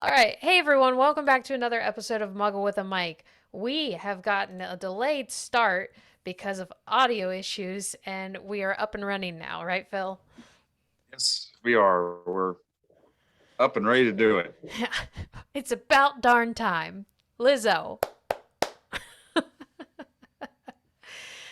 All right. Hey, everyone. Welcome back to another episode of Muggle with a Mic. We have gotten a delayed start because of audio issues, and we are up and running now, right, Phil? Yes, we are. We're up and ready to do it. It's about darn time. Lizzo.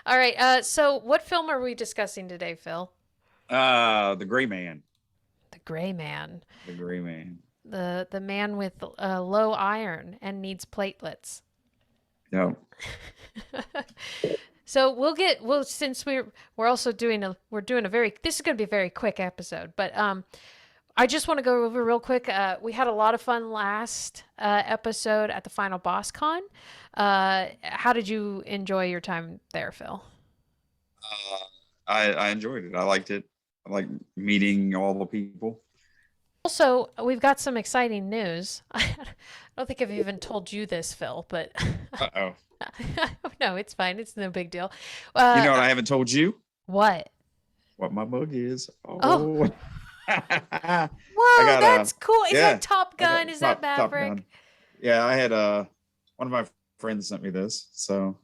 All right. So what film are we discussing today, Phil? The Gray Man. The Gray Man. The Gray Man. The man with low iron and needs platelets. Yep. So we'll since we're also doing a very this is going to be a very quick episode, but I just want to go over real quick. We had a lot of fun last episode at the final boss con. How did you enjoy your time there, Phil? I enjoyed it. I liked it. I like meeting all the people. Also, we've got some exciting news. I don't think I've even told you this, Phil, but Uh-oh. no, it's fine. It's no big deal. You know what I haven't told you? What? What my mug is. Oh, Oh. I whoa, got that's cool. Is yeah, that Top I got Gun? Is that Top Maverick? Gun. Yeah, I had one of my friends sent me this. So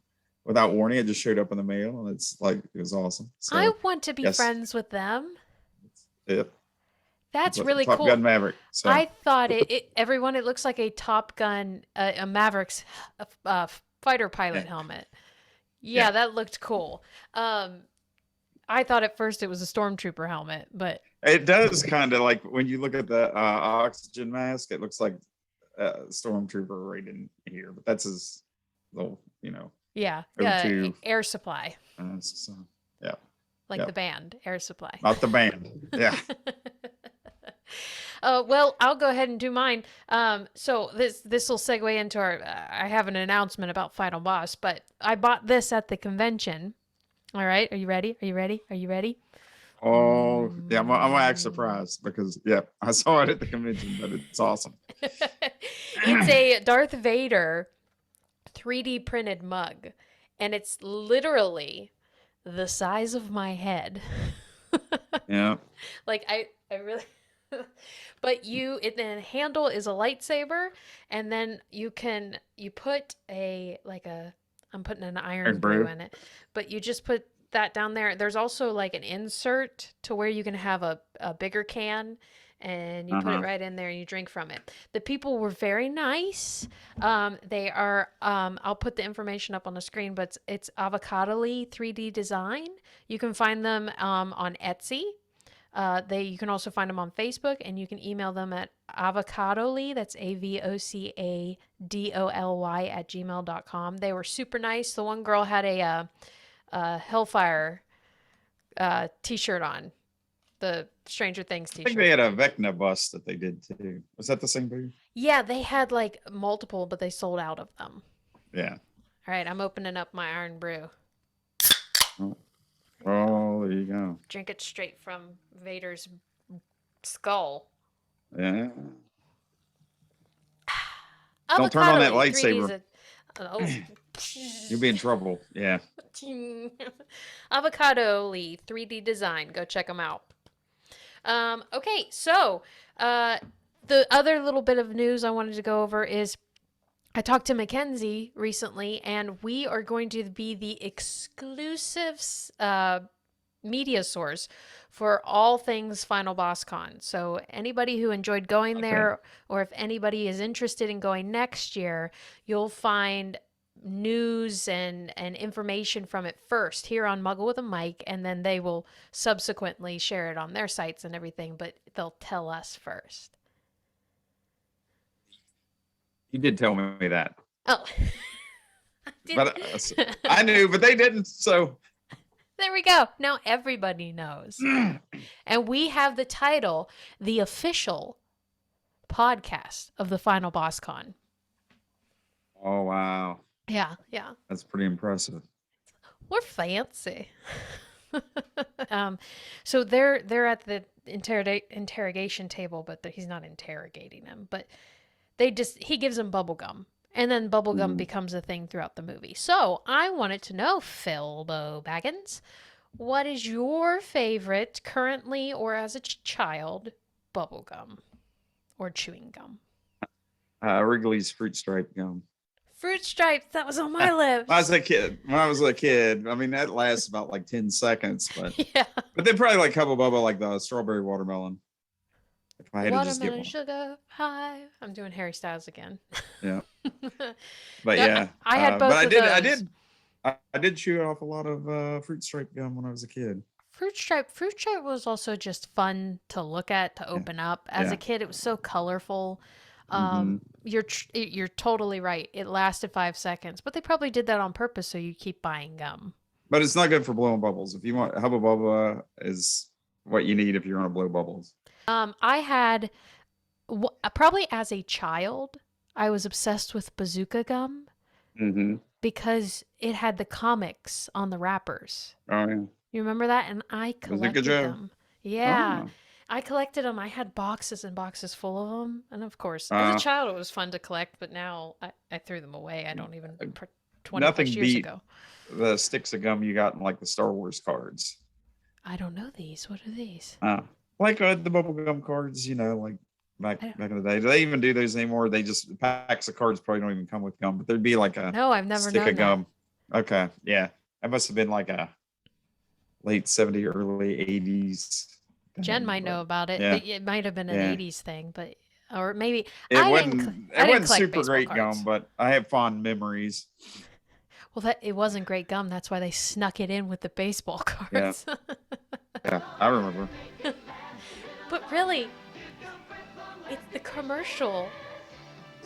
without warning, it just showed up in the mail and it was awesome. I So want to be yes, friends with them. it, That's really Top cool. Gun Maverick. So I thought everyone, it looks like a Top Gun, a Maverick's fighter pilot yeah, helmet. Yeah, yeah. that looked cool. I thought at first it was a stormtrooper helmet, but It does kind of like when you look at the oxygen mask, it looks like a stormtrooper right in here, but that's his little, yeah, O2. air supply, So, yeah, like yeah, the band, Air Supply. not the band. Yeah. Well, I'll go ahead and do mine. So this will segue into our. I have an announcement about Final Boss, but I bought this at the convention. All right, are you ready? Are you ready? Are you ready? Oh, yeah. I'm gonna act Mm. surprised because yeah, I saw it at the convention, but it's awesome. It's a Darth Vader 3D printed mug, and it's literally the size of my head. Yeah. Like I really but the handle is a lightsaber, and then you put a I'm putting an iron Iron brew brew. in it, but you just put that down there. There's also like an insert to where you can have a bigger can, and you put it Uh-huh. right in there and you drink from it. The people were very nice. They are I'll put the information up on the screen, but it's Avocado 3D design. You can find them on Etsy. You can also find them on Facebook, and you can email them at avocadoly, that's AVOCADOLY at gmail.com. They were super nice. The one girl had a Hellfire t-shirt on, the Stranger Things I think they t-shirt. had a Vecna bus that they did too. Was that the same booth? Yeah, they had like multiple, but they sold out of them. Yeah. All right, I'm opening up my iron brew. Oh, There you go. oh, there you go. Drink it straight from Vader's skull. Yeah. Don't turn on Avocado that 3D is lightsaber. a oh. You'll be in trouble. Yeah. Avocado 3D design. Go check them out. Okay, so the other little bit of news I wanted to go over is I talked to Mackenzie recently, and we are going to be the exclusive media source for all things Final Boss Con. So anybody who enjoyed going Okay. there, or if anybody is interested in going next year, you'll find news and information from it first here on Muggle with a Mic, and then they will subsequently share it on their sites and everything, but they'll tell us first. You did tell me that, Oh, did but I knew, but they didn't. So there we go. Now everybody knows. And we have the title, the official podcast of the Final Boss Con. oh wow, Yeah, yeah. that's pretty impressive. We're fancy. um, so they're at the interrogation table, but he's not interrogating him. But he gives him bubblegum. And then bubblegum Mhm. becomes a thing throughout the movie. So I wanted to know, Philbo Baggins, what is your favorite currently or as a child bubblegum or chewing gum? Wrigley's fruit stripe gum. Fruit Stripes, that was on When my I was lips. a kid, when I was a kid, I mean that lasts about like 10 seconds, Yeah. but then probably like Hubba Bubba, like the strawberry watermelon. If I had to just get Watermelon one, sugar high. I'm doing Harry Styles again. yeah. But No, yeah, I had but both of those. I did chew off a lot of fruit stripe gum when I was a kid. Fruit Stripe was also just fun to look at, to Yeah, open up. As a yeah. kid, it was so colorful. Hmm. You're totally right. It lasted 5 seconds, but they probably did that on purpose so you keep buying gum. But it's not good for blowing bubbles. If you want Hubba Bubba is what you need if you want to blow bubbles. I had probably as a child, I was obsessed with Bazooka gum Hmm. because it had the comics on the wrappers. Oh yeah, You remember that? And I Bazooka collected Joe. them. Yeah. Oh, I collected them. I had boxes and boxes full of them. And of course, as a uh, child, it was fun to collect, but now I threw them away. I don't even, 20 plus nothing years beat ago. the sticks of gum you got in like the Star Wars cards. I don't know these. What are these? Uh, like the bubblegum cards, like back I, back in the day. Do they even do those anymore? They just packs of cards probably don't even come with gum, but there'd be like a no, I've never stick known of that. gum. Okay, yeah, that must have been like a late '70s, early '80s Jen thing. might But know about it. yeah, It might have been an yeah, 80s thing, but or maybe it wasn't I it didn't wasn't collect super baseball great gum, cards. but I have fond memories. Well, that it wasn't great gum. That's why they snuck it in with the baseball Yeah, cards. yeah, I remember. But really, it's the commercial.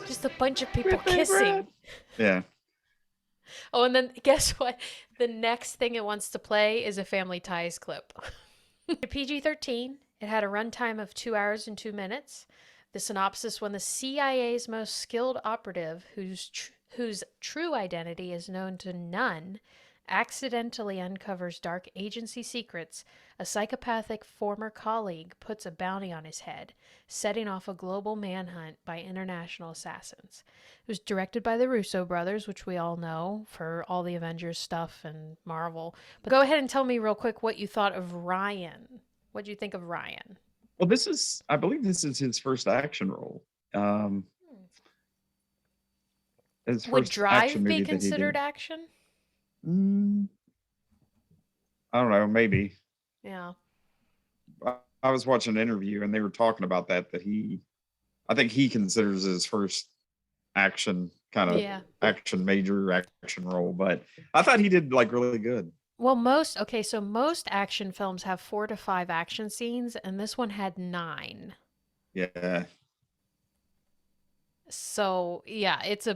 Just a bunch of My people favorite. kissing. Yeah. Oh, and then guess what? The next thing it wants to play is a Family Ties clip. PG-13. It had a runtime of 2 hours and 2 minutes. The synopsis: when the CIA's most skilled operative, whose true identity is known to none, accidentally uncovers dark agency secrets, a psychopathic former colleague puts a bounty on his head, setting off a global manhunt by international assassins. It was directed by the Russo brothers, which we all know for all the Avengers stuff and Marvel. But go ahead and tell me real quick what you thought of Ryan. What do you think of Ryan? Well, I believe this is his first action role. Um, his Would first action Drive be movie that he considered did. action? Mm, I don't know, maybe. Yeah. I was watching an interview and they were talking about I think he considers his first action kind of Yeah. action major action role, but I thought he did like really good. Well, so most action films have 4 to 5 action scenes, and this one had 9. Yeah. So yeah, it's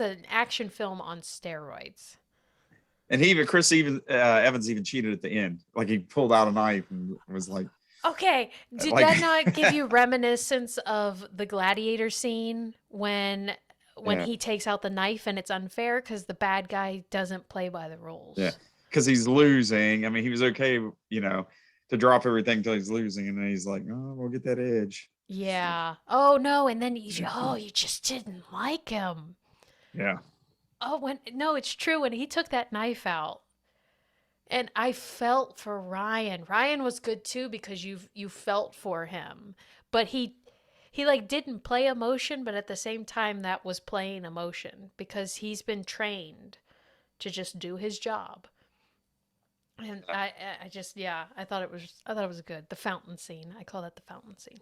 an action film on steroids. And Chris Evans even cheated at the end. Like he pulled out a knife and was Okay, did like, that not give you reminiscence of the gladiator scene when yeah, he takes out the knife and it's unfair because the bad guy doesn't play by the yeah. rules? Cause he's losing. I mean, he was okay, to drop everything until he's losing. And then he's like, oh, we'll get that edge. Yeah. Oh no, and then you just didn't like him. Yeah. Oh, when no, it's true when he took that knife out. And I felt for Ryan. Ryan was good too because you felt for him. But he like didn't play emotion, but at the same time that was playing emotion because he's been trained to just do his job. And I just yeah, I thought it was good. The fountain scene. I call that the fountain scene.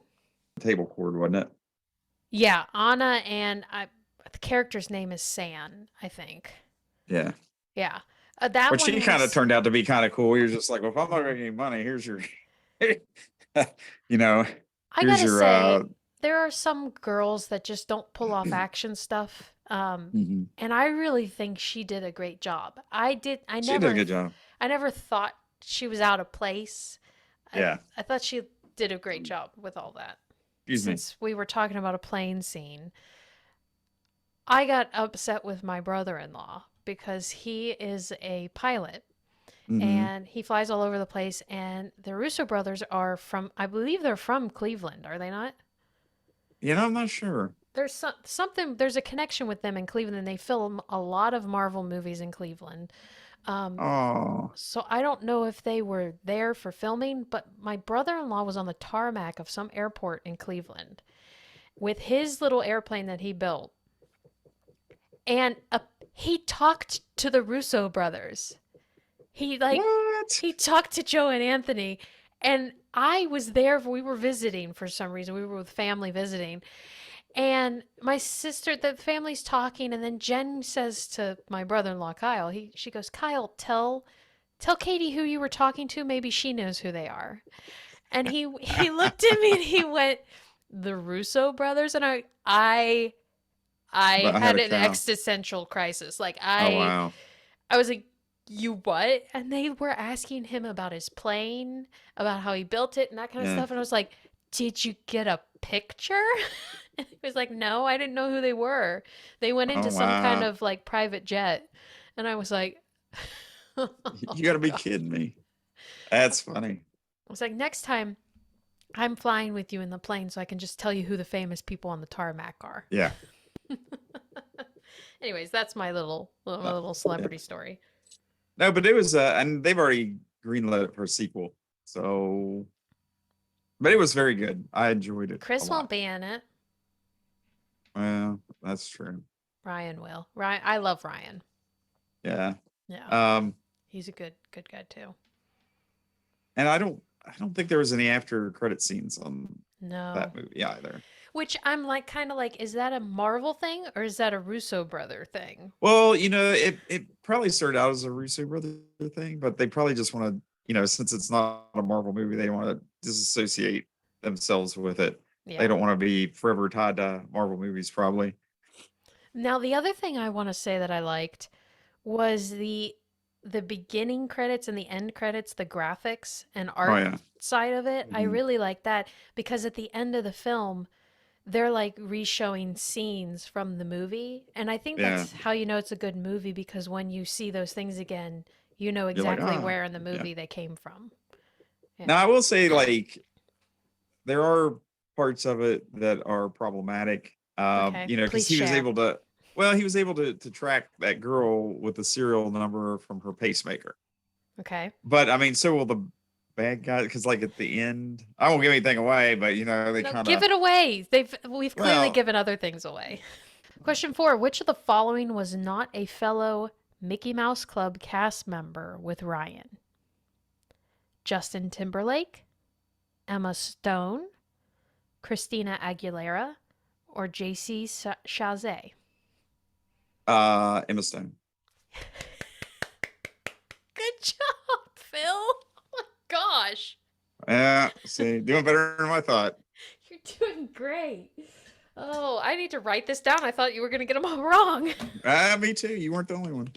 Table cord, wasn't it? Yeah, Anna and the character's name is San, I think. Yeah. Yeah. That Which one she kind of was turned out to be kind of cool. You're just like, well, if I'm not making any money, here's your, you know, I here's gotta your, say, there are some girls that just don't pull off action stuff. mhm. And I really think she did a great job. She did a good job. I never thought she was out of place. Yeah. I thought she did a great job with all that. Excuse me. Since we were talking about a plane scene, I got upset with my brother-in-law because he is a pilot Hmm. and he flies all over the place. And the Russo brothers are from, I believe they're from Cleveland, are they not? I'm not sure. There's something, there's a connection with them in Cleveland, and they film a lot of Marvel movies in Cleveland. Um, Oh, so I don't know if they were there for filming, but my brother-in-law was on the tarmac of some airport in Cleveland, with his little airplane that he built, and he talked to the Russo brothers. He like What? he talked to Joe and Anthony, and I was there. We were visiting for some reason. We were with family visiting, and my sister, the family's talking, and then Jen says to my brother-in-law Kyle, she goes, Kyle, tell Katie who you were talking to. Maybe she knows who they are. And he looked at me and he went, the Russo brothers, and I But I had had a an cow. existential crisis. Like Oh wow. I was like, you what? And they were asking him about his plane, about how he built it and that kind of Yeah. stuff. And I was like, did you get a picture? And he was like, no, I didn't know who they were. They went into Oh some kind wow. of like private jet. And I was like, oh You got to be God. kidding me. That's funny. I was like, next time I'm flying with you in the plane so I can just tell you who the famous people on the tarmac are. Yeah. Anyways, that's my No, little yeah. celebrity story. No, but it was and they've already greenlit it for a sequel. So but it was very good. I enjoyed it a Chris won't lot. be in it. Well, that's true. Ryan will. Ryan, I love Ryan. Yeah. Yeah, Um he's a good guy too. and I don't think there was any after credit scenes on No, that movie either. which I'm like kind of like, is that a Marvel thing or is that a Russo brother thing? Well, it probably started out as a Russo brother thing, but they probably just want to, since it's not a Marvel movie, they want to disassociate themselves with it. They Yeah. don't want to be forever tied to Marvel movies, probably. Now the other thing I want to say that I liked was the beginning credits and the end credits, the graphics and Oh art yeah. side of it. I Mhm. really like that because at the end of the film, they're like re-showing scenes from the movie, and I think Yeah. that's how you know it's a good movie because when you see those things again, you know You're like, exactly ah, where in the yeah. movie they came from. Now Yeah. I will say, like, there are parts of it that are problematic. Okay. Because Please he was share. able to, well, he was able to track that girl with the serial number from her pacemaker. Okay. But I mean, so will the bad guy, because like at the end, I won't give anything away, but they No, kind give of, it away. We've clearly well, given other things away. Question 4, which of the following was not a fellow Mickey Mouse Club cast member with Ryan? Justin Timberlake, Emma Stone, Christina Aguilera, or JC Chazé? Emma Stone. Good job, Phil. Oh my gosh. Yeah, see, doing better than I thought. You're doing great. Oh, I need to write this down. I thought you were going to get them all wrong. Me too. You weren't the only one.